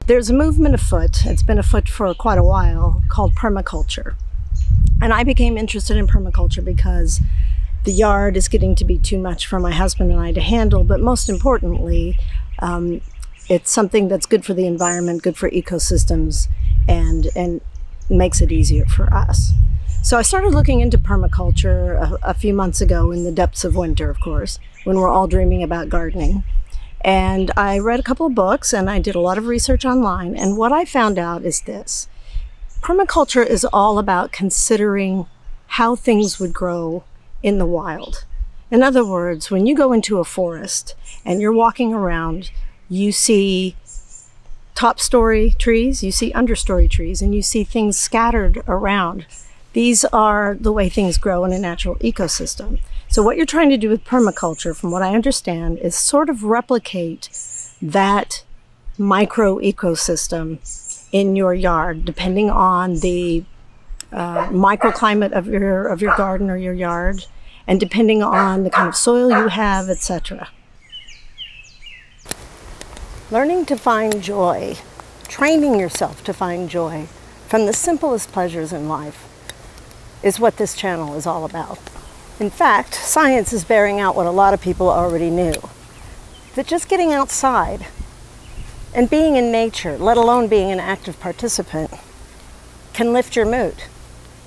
There's a movement afoot, it's been afoot for quite a while, called permaculture. And I became interested in permaculture because the yard is getting to be too much for my husband and I to handle, but most importantly, it's something that's good for the environment, good for ecosystems, and makes it easier for us. So I started looking into permaculture a few months ago in the depths of winter, of course, when we're all dreaming about gardening. And I read a couple of books and I did a lot of research online. And what I found out is this: permaculture is all about considering how things would grow in the wild. In other words, when you go into a forest and you're walking around, you see top-story trees, you see understory trees, and you see things scattered around. These are the way things grow in a natural ecosystem. So what you're trying to do with permaculture, from what I understand, is sort of replicate that micro ecosystem in your yard, depending on the microclimate of your garden or your yard, and depending on the kind of soil you have, etc. Learning to find joy, training yourself to find joy from the simplest pleasures in life is what this channel is all about. In fact, science is bearing out what a lot of people already knew, that just getting outside and being in nature, let alone being an active participant, can lift your mood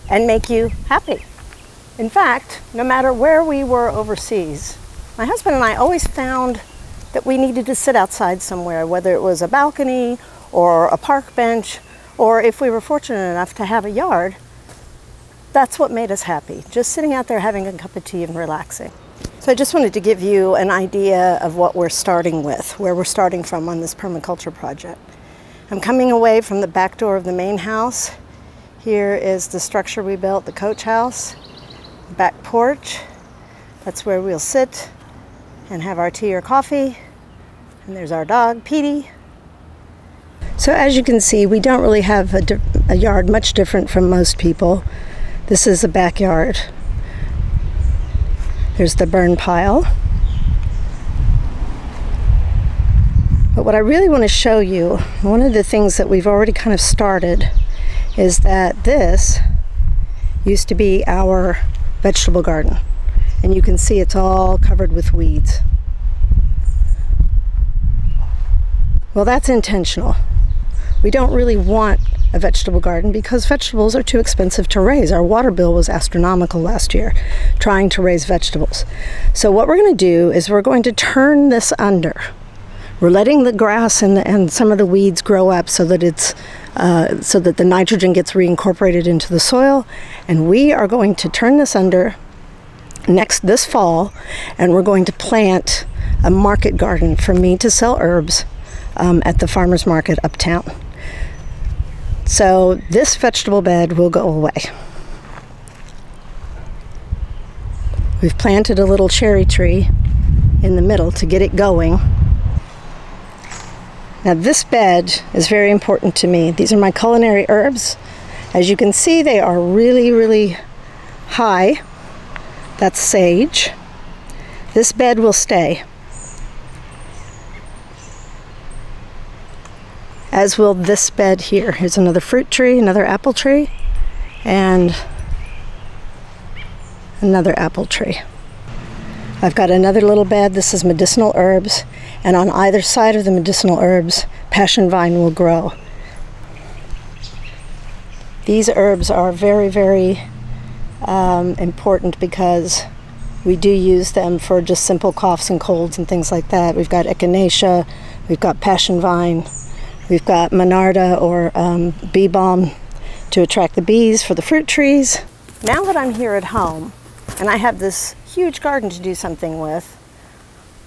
and make you happy. In fact, no matter where we were overseas, my husband and I always found that we needed to sit outside somewhere, whether it was a balcony or a park bench, or if we were fortunate enough to have a yard. That's what made us happy, just sitting out there having a cup of tea and relaxing. So I just wanted to give you an idea of what we're starting with, where we're starting from on this permaculture project. I'm coming away from the back door of the main house. Here is the structure we built, the coach house, the back porch. That's where we'll sit and have our tea or coffee. And there's our dog, Petey. So as you can see, we don't really have a yard much different from most people. This is a backyard. There's the burn pile. But what I really want to show you, one of the things that we've already kind of started, is that this used to be our vegetable garden. And you can see it's all covered with weeds. Well, that's intentional. We don't really want a vegetable garden because vegetables are too expensive to raise. Our water bill was astronomical last year trying to raise vegetables. So what we're going to do is we're going to turn this under. We're letting the grass and some of the weeds grow up so that it's so that the nitrogen gets reincorporated into the soil, and we are going to turn this under this fall, and we're going to plant a market garden for me to sell herbs at the farmer's market uptown. So this vegetable bed will go away. We've planted a little cherry tree in the middle to get it going. Now this bed is very important to me. These are my culinary herbs. As you can see, they are really, really high. That's sage. This bed will stay, as will this bed here. Here's another fruit tree, another apple tree, and another apple tree. I've got another little bed. This is medicinal herbs, and on either side of the medicinal herbs, passion vine will grow. These herbs are very, very important because we do use them for just simple coughs and colds and things like that. We've got echinacea, we've got passion vine, we've got monarda or bee balm to attract the bees for the fruit trees. Now that I'm here at home and I have this huge garden to do something with,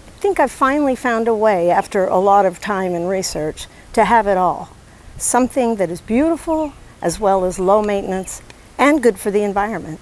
I think I've finally found a way, after a lot of time and research, to have it all. Something that is beautiful as well as low maintenance and good for the environment.